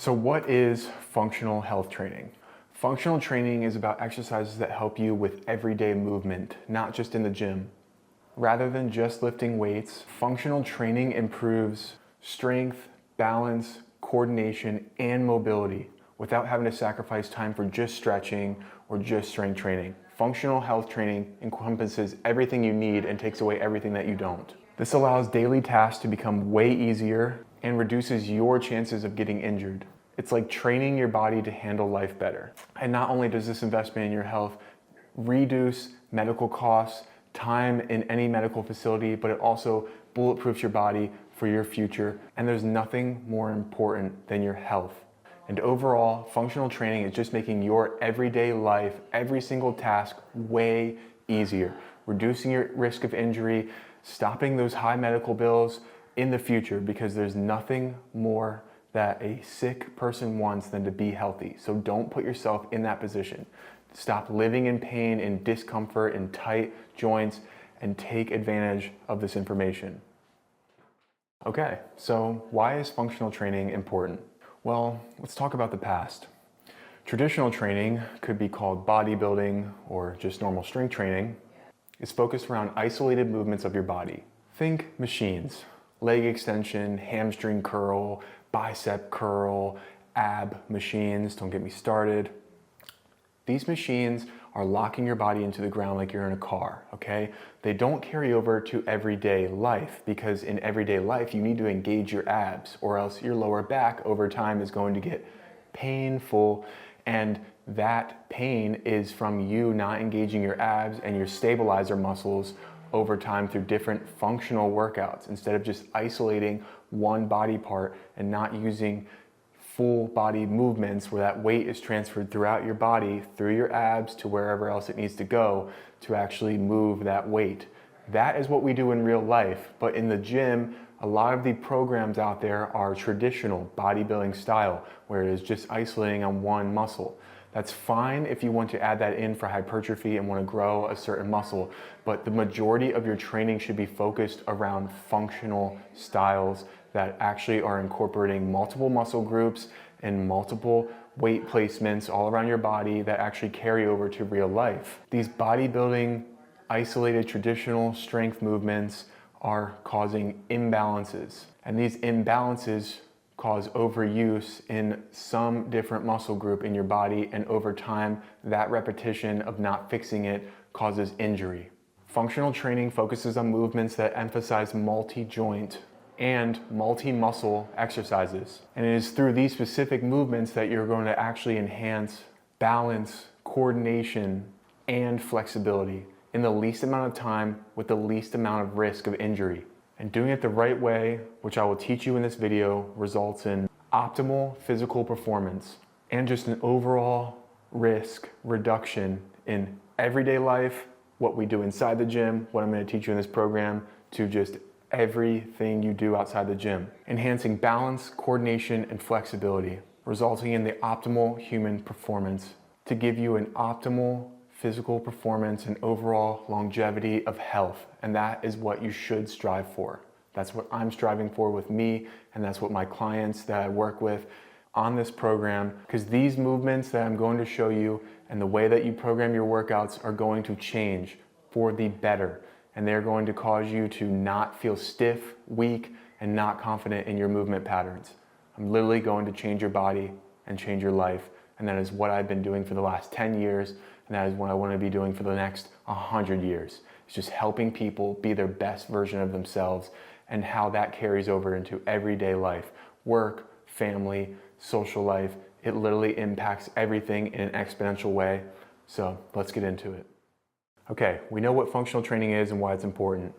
So what is functional health training? Functional training is about exercises that help you with everyday movement, not just in the gym. Rather than just lifting weights, functional training improves strength, balance, coordination, and mobility without having to sacrifice time for just stretching or just strength training. Functional health training encompasses everything you need and takes away everything that you don't. This allows daily tasks to become way easier and reduces your chances of getting injured. It's like training your body to handle life better. And not only does this investment in your health reduce medical costs, time in any medical facility, but it also bulletproofs your body for your future. And there's nothing more important than your health. And overall, functional training is just making your everyday life, every single task, way easier, reducing your risk of injury, stopping those high medical bills in the future, because there's nothing more that a sick person wants than to be healthy. So don't put yourself in that position. Stop living in pain and discomfort and tight joints and take advantage of this information. Okay, so why is functional training important? Well, let's talk about the past. Traditional training could be called bodybuilding or just normal strength training. It's focused around isolated movements of your body. Think machines, leg extension, hamstring curl, bicep curl, ab machines, don't get me started. These machines are locking your body into the ground like you're in a car, okay? They don't carry over to everyday life, because in everyday life you need to engage your abs, or else your lower back over time is going to get painful, and that pain is from you not engaging your abs and your stabilizer muscles over time through different functional workouts, instead of just isolating one body part and not using full body movements where that weight is transferred throughout your body, through your abs to wherever else it needs to go to actually move that weight. That is what we do in real life, but in the gym, a lot of the programs out there are traditional bodybuilding style, where it is just isolating on one muscle. That's fine if you want to add that in for hypertrophy and want to grow a certain muscle, but the majority of your training should be focused around functional styles that actually are incorporating multiple muscle groups and multiple weight placements all around your body that actually carry over to real life. These bodybuilding isolated traditional strength movements are causing imbalances, and these imbalances cause overuse in some different muscle group in your body, and over time, that repetition of not fixing it causes injury. Functional training focuses on movements that emphasize multi-joint and multi-muscle exercises. And it is through these specific movements that you're going to actually enhance balance, coordination, and flexibility in the least amount of time with the least amount of risk of injury. And doing it the right way, which I will teach you in this video, results in optimal physical performance and just an overall risk reduction in everyday life, what we do inside the gym, what I'm going to teach you in this program, to just everything you do outside the gym. Enhancing balance, coordination, and flexibility, resulting in the optimal human performance to give you an optimal physical performance and overall longevity of health. And that is what you should strive for. That's what I'm striving for with me, and that's what my clients that I work with on this program, because these movements that I'm going to show you and the way that you program your workouts are going to change for the better. And they're going to cause you to not feel stiff, weak, and not confident in your movement patterns. I'm literally going to change your body and change your life. And that is what I've been doing for the last 10 years. And that is what I want to be doing for the next 100 years. It's just helping people be their best version of themselves, and how that carries over into everyday life, work, family, social life. It literally impacts everything in an exponential way. So let's get into it. Okay, we know what functional training is and why it's important.